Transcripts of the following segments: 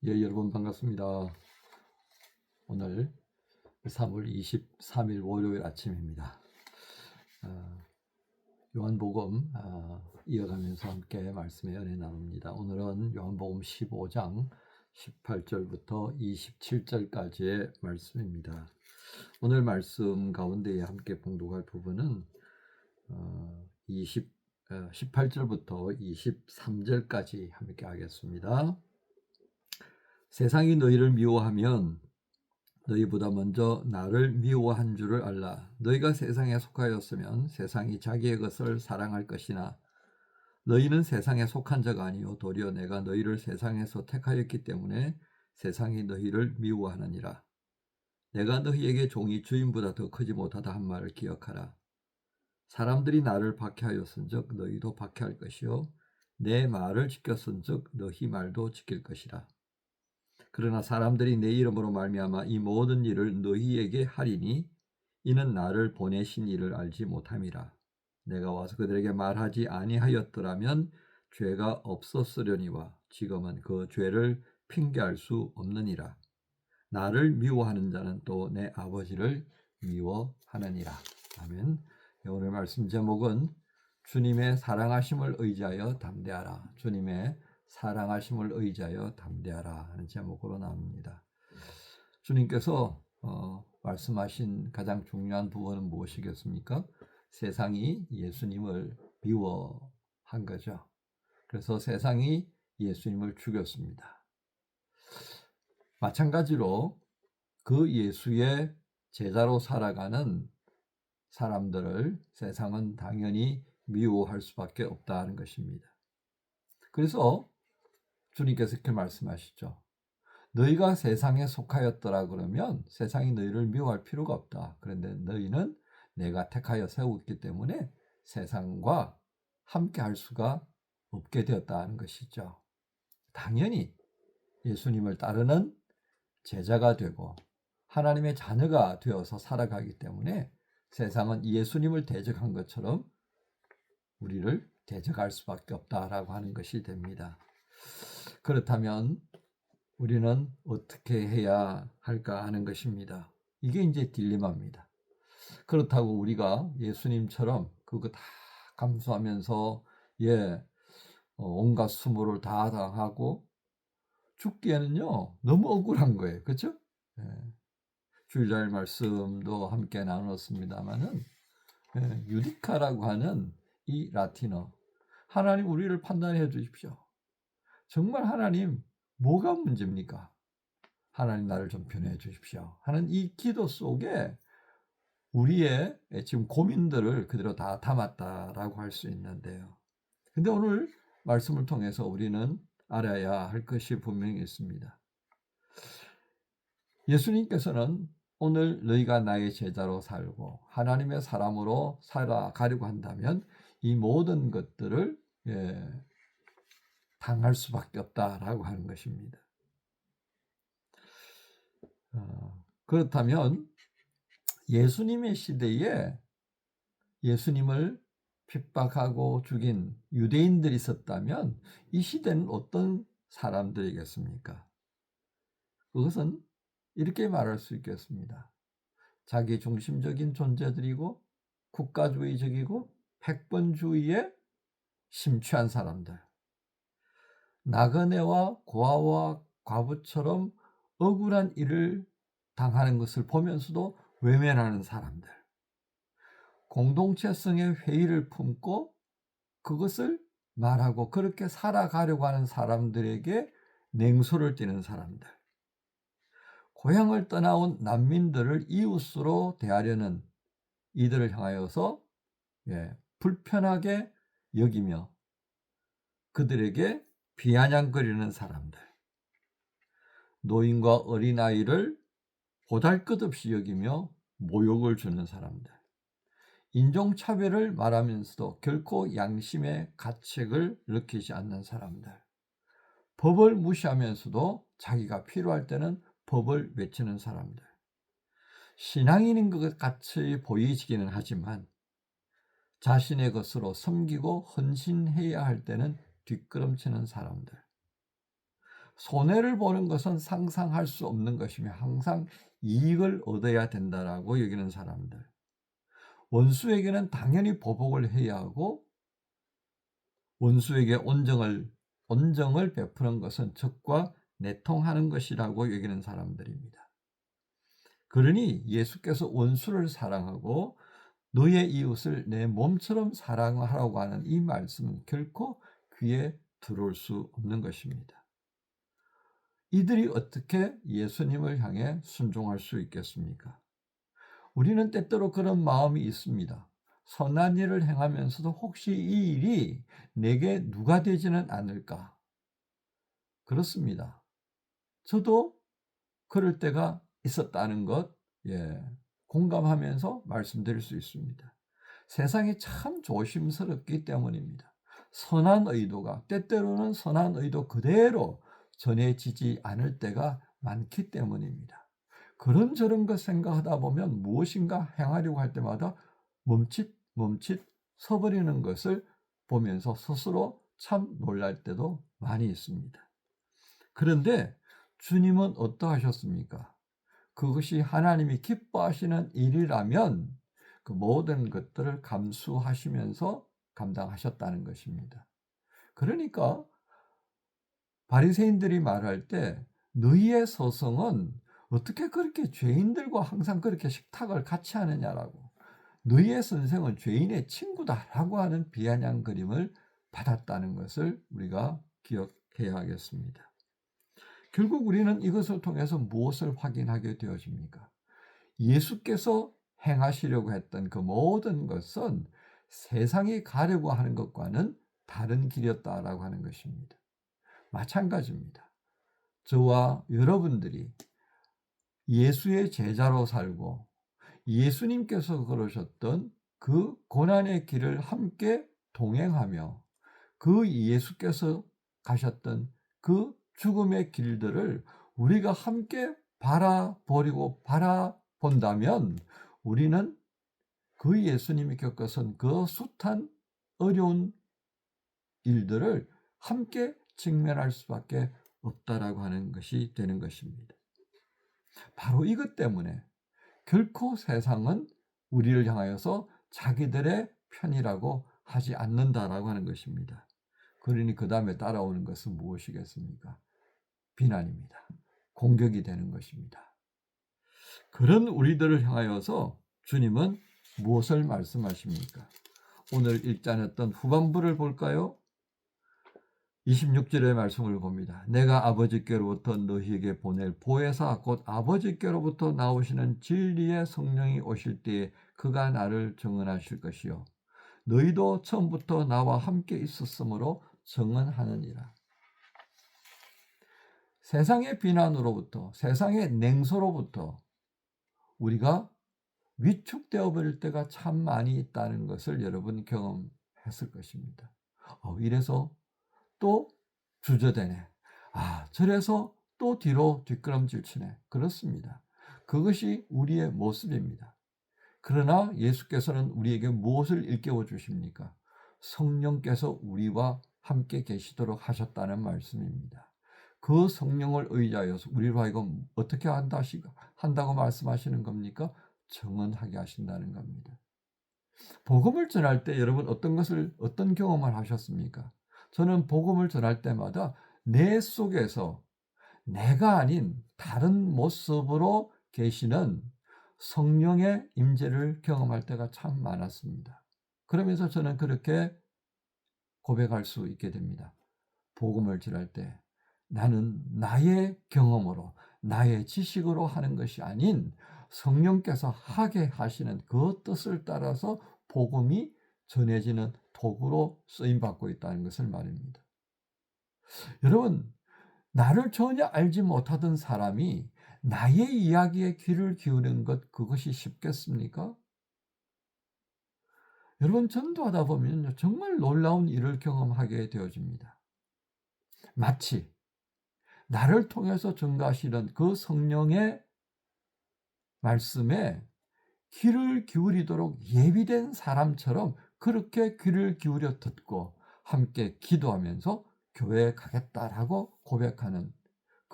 예, 여러분 반갑습니다. 오늘 3월 23일 월요일 아침입니다. 요한복음 이어가면서 함께 말씀의 은혜 나눕니다. 오늘은 요한복음 15장 18절부터 27절까지의 말씀입니다. 오늘 말씀 가운데에 함께 봉독할 부분은 18절부터 23절까지 함께 하겠습니다. 세상이 너희를 미워하면 너희보다 먼저 나를 미워한 줄을 알라. 너희가 세상에 속하였으면 세상이 자기의 것을 사랑할 것이나 너희는 세상에 속한 자가 아니요 도리어 내가 너희를 세상에서 택하였기 때문에 세상이 너희를 미워하느니라. 내가 너희에게 종이 주인보다 더 크지 못하다 한 말을 기억하라. 사람들이 나를 박해하였은즉 너희도 박해할 것이요 내 말을 지켰은즉 너희 말도 지킬 것이라. 그러나 사람들이 내 이름으로 말미암아 이 모든 일을 너희에게 하리니 이는 나를 보내신 이를 알지 못함이라. 내가 와서 그들에게 말하지 아니하였더라면 죄가 없었으려니와 지금은 그 죄를 핑계할 수 없느니라. 나를 미워하는 자는 또 내 아버지를 미워하느니라. 아멘. 오늘 말씀 제목은 주님의 사랑하심을 의지하여 담대하라. 주님의 사랑하심을 의지하여 담대하라 하는 제목으로 나옵니다. 주님께서 말씀하신 가장 중요한 부분은 무엇이겠습니까? 세상이 예수님을 미워한 거죠. 그래서 세상이 예수님을 죽였습니다. 마찬가지로 그 예수의 제자로 살아가는 사람들을 세상은 당연히 미워할 수밖에 없다는 것입니다. 그래서 주님께서 이렇게 말씀하시죠. 너희가 세상에 속하였더라 그러면 세상이 너희를 미워할 필요가 없다. 그런데 너희는 내가 택하여 세웠기 때문에 세상과 함께 할 수가 없게 되었다는 것이죠. 당연히 예수님을 따르는 제자가 되고 하나님의 자녀가 되어서 살아가기 때문에 세상은 예수님을 대적한 것처럼 우리를 대적할 수밖에 없다라고 하는 것이 됩니다. 그렇다면 우리는 어떻게 해야 할까 하는 것입니다. 이게 이제 딜레마입니다. 그렇다고 우리가 예수님처럼 그거 다 감수하면서 온갖 수모를 다 당하고 죽기에는요 너무 억울한 거예요. 그렇죠? 주일날 말씀도 함께 나눴습니다마는 유디카라고 하는 이 라틴어 하나님 우리를 판단해 주십시오. 정말 하나님 뭐가 문제입니까? 하나님 나를 좀 변호해 주십시오 하는 이 기도 속에 우리의 지금 고민들을 그대로 다 담았다라고 할 수 있는데요. 근데 오늘 말씀을 통해서 우리는 알아야 할 것이 분명히 있습니다. 예수님께서는 오늘 너희가 나의 제자로 살고 하나님의 사람으로 살아가려고 한다면 이 모든 것들을 당할 수밖에 없다라고 하는 것입니다. 그렇다면 예수님의 시대에 예수님을 핍박하고 죽인 유대인들이 있었다면 이 시대는 어떤 사람들이겠습니까? 그것은 이렇게 말할 수 있겠습니다. 자기 중심적인 존재들이고 국가주의적이고 패권주의에 심취한 사람들, 나그네와 고아와 과부처럼 억울한 일을 당하는 것을 보면서도 외면하는 사람들, 공동체성의 회의를 품고 그것을 말하고 그렇게 살아가려고 하는 사람들에게 냉소를 띠는 사람들, 고향을 떠나온 난민들을 이웃으로 대하려는 이들을 향하여서 불편하게 여기며 그들에게 비아냥거리는 사람들, 노인과 어린아이를 보잘것없이 여기며 모욕을 주는 사람들, 인종차별을 말하면서도 결코 양심의 가책을 느끼지 않는 사람들, 법을 무시하면서도 자기가 필요할 때는 법을 외치는 사람들, 신앙인인 것 같이 보이지기는 하지만 자신의 것으로 섬기고 헌신해야 할 때는 뒷걸음치는 사람들, 손해를 보는 것은 상상할 수 없는 것이며 항상 이익을 얻어야 된다라고 여기는 사람들. 원수에게는 당연히 보복을 해야 하고 원수에게 온정을 베푸는 것은 적과 내통하는 것이라고 여기는 사람들입니다. 그러니 예수께서 원수를 사랑하고 너의 이웃을 내 몸처럼 사랑하라고 하는 이 말씀은 결코 귀에 들어올 수 없는 것입니다. 이들이 어떻게 예수님을 향해 순종할 수 있겠습니까? 우리는 때때로 그런 마음이 있습니다. 선한 일을 행하면서도 혹시 이 일이 내게 누가 되지는 않을까? 그렇습니다. 저도 그럴 때가 있었다는 것, 공감하면서 말씀드릴 수 있습니다. 세상이 참 조심스럽기 때문입니다. 선한 의도가 때때로는 선한 의도 그대로 전해지지 않을 때가 많기 때문입니다. 그런저런 것 생각하다 보면 무엇인가 행하려고 할 때마다 멈칫 서버리는 것을 보면서 스스로 참 놀랄 때도 많이 있습니다. 그런데 주님은 어떠하셨습니까? 그것이 하나님이 기뻐하시는 일이라면 그 모든 것들을 감수하시면서 감당하셨다는 것입니다. 그러니까 바리새인들이 말할 때 너희의 서성은 어떻게 그렇게 죄인들과 항상 그렇게 식탁을 같이 하느냐라고, 너희의 선생은 죄인의 친구다라고 하는 비아냥거림을 받았다는 것을 우리가 기억해야 하겠습니다. 결국 우리는 이것을 통해서 무엇을 확인하게 되어집니까? 예수께서 행하시려고 했던 그 모든 것은 세상이 가려고 하는 것과는 다른 길이었다라고 하는 것입니다. 마찬가지입니다. 저와 여러분들이 예수의 제자로 살고 예수님께서 걸으셨던 그 고난의 길을 함께 동행하며 그 예수께서 가셨던 그 죽음의 길들을 우리가 함께 바라본다면 우리는 그 예수님이 겪으신 그 숱한 어려운 일들을 함께 직면할 수밖에 없다라고 하는 것이 되는 것입니다. 바로 이것 때문에 결코 세상은 우리를 향하여서 자기들의 편이라고 하지 않는다라고 하는 것입니다. 그러니 그 다음에 따라오는 것은 무엇이겠습니까? 비난입니다. 공격이 되는 것입니다. 그런 우리들을 향하여서 주님은 무엇을 말씀하십니까? 오늘 읽지 않았던 후반부를 볼까요? 26절의 말씀을 봅니다. 내가 아버지께로부터 너희에게 보낼 보혜사 곧 아버지께로부터 나오시는 진리의 성령이 오실 때에 그가 나를 증언하실 것이요 너희도 처음부터 나와 함께 있었으므로 증언하느니라. 세상의 비난으로부터, 세상의 냉소로부터 우리가 위축되어 버릴 때가 참 많이 있다는 것을 여러분 경험했을 것입니다. 이래서 또 주저되네. 저래서 또 뒤로 뒷걸음질 치네. 그렇습니다. 그것이 우리의 모습입니다. 그러나 예수께서는 우리에게 무엇을 일깨워 주십니까? 성령께서 우리와 함께 계시도록 하셨다는 말씀입니다. 그 성령을 의지하여서 우리로 하여금 어떻게 한다고 말씀하시는 겁니까? 증언하게 하신다는 겁니다. 복음을 전할 때 여러분 어떤 경험을 하셨습니까? 저는 복음을 전할 때마다 내 속에서 내가 아닌 다른 모습으로 계시는 성령의 임재를 경험할 때가 참 많았습니다. 그러면서 저는 그렇게 고백할 수 있게 됩니다. 복음을 전할 때 나는 나의 경험으로 나의 지식으로 하는 것이 아닌 성령께서 하게 하시는 그 뜻을 따라서 복음이 전해지는 도구로 쓰임받고 있다는 것을 말입니다. 여러분, 나를 전혀 알지 못하던 사람이 나의 이야기에 귀를 기울이는 것, 그것이 쉽겠습니까? 여러분, 전도하다 보면 정말 놀라운 일을 경험하게 되어집니다. 마치 나를 통해서 전가하시는 그 성령의 말씀에 귀를 기울이도록 예비된 사람처럼 그렇게 귀를 기울여 듣고 함께 기도하면서 교회에 가겠다라고 고백하는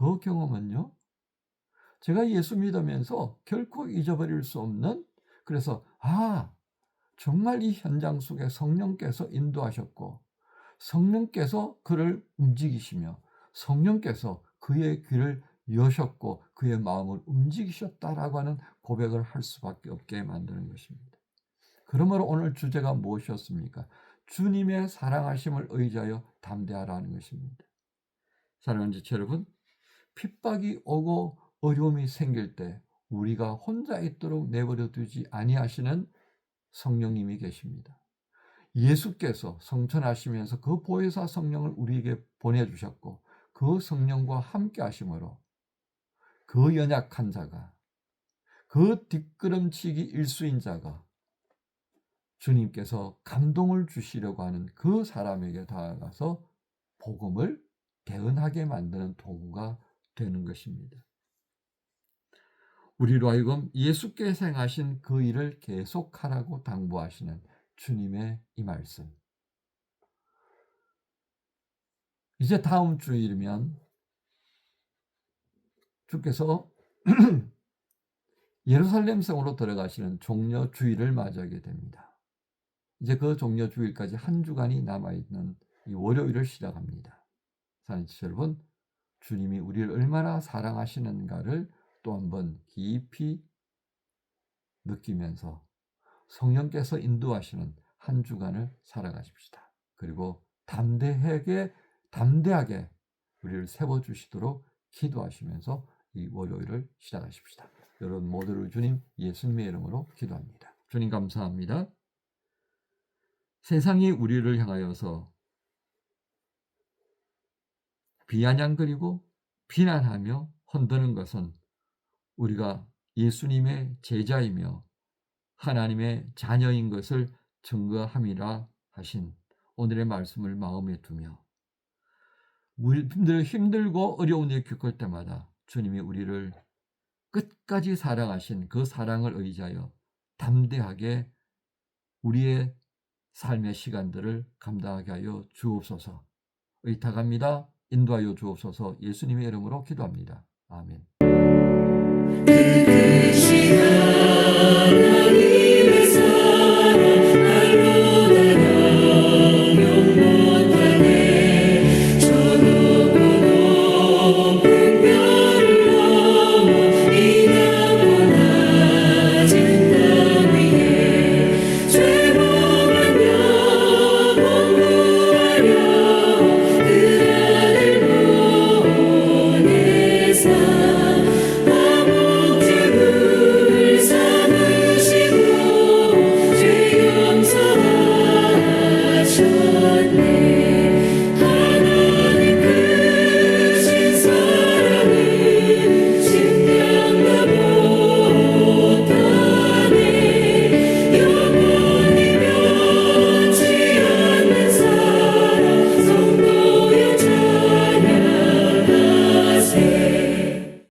그 경험은요, 제가 예수 믿으면서 결코 잊어버릴 수 없는, 그래서 정말 이 현장 속에 성령께서 인도하셨고 성령께서 그를 움직이시며 성령께서 그의 귀를 여셨고 그의 마음을 움직이셨다라고 하는 고백을 할 수밖에 없게 만드는 것입니다. 그러므로 오늘 주제가 무엇이었습니까? 주님의 사랑하심을 의지하여 담대하라는 것입니다. 사랑하는 지체 여러분, 핍박이 오고 어려움이 생길 때 우리가 혼자 있도록 내버려 두지 아니하시는 성령님이 계십니다. 예수께서 성천하시면서 그 보혜사 성령을 우리에게 보내주셨고 그 성령과 함께 하심으로 그 연약한 자가, 그 뒷걸음치기 일수인 자가 주님께서 감동을 주시려고 하는 그 사람에게 다가가서 복음을 대언하게 만드는 도구가 되는 것입니다. 우리로 하여금 예수께서 행하신 그 일을 계속하라고 당부하시는 주님의 이 말씀. 이제 다음 주일이면 주께서 예루살렘 성으로 들어가시는 종려 주일을 맞이하게 됩니다. 이제 그 종려 주일까지 한 주간이 남아있는 이 월요일을 시작합니다. 사랑하는 지체 여러분, 주님이 우리를 얼마나 사랑하시는가를 또 한번 깊이 느끼면서 성령께서 인도하시는 한 주간을 살아가십시다. 그리고 담대하게 우리를 세워주시도록 기도하시면서 이 월요일을 시작하십시다. 여러분 모두를 주님 예수님의 이름으로 기도합니다. 주님 감사합니다. 세상이 우리를 향하여서 비아냥거리고 비난하며 흔드는 것은 우리가 예수님의 제자이며 하나님의 자녀인 것을 증거함이라 하신 오늘의 말씀을 마음에 두며 힘들고 어려운 일 겪을 때마다 주님이 우리를 끝까지 사랑하신 그 사랑을 의지하여 담대하게 우리의 삶의 시간들을 감당하게 하여 주옵소서. 의탁합니다. 인도하여 주옵소서. 예수님의 이름으로 기도합니다. 아멘.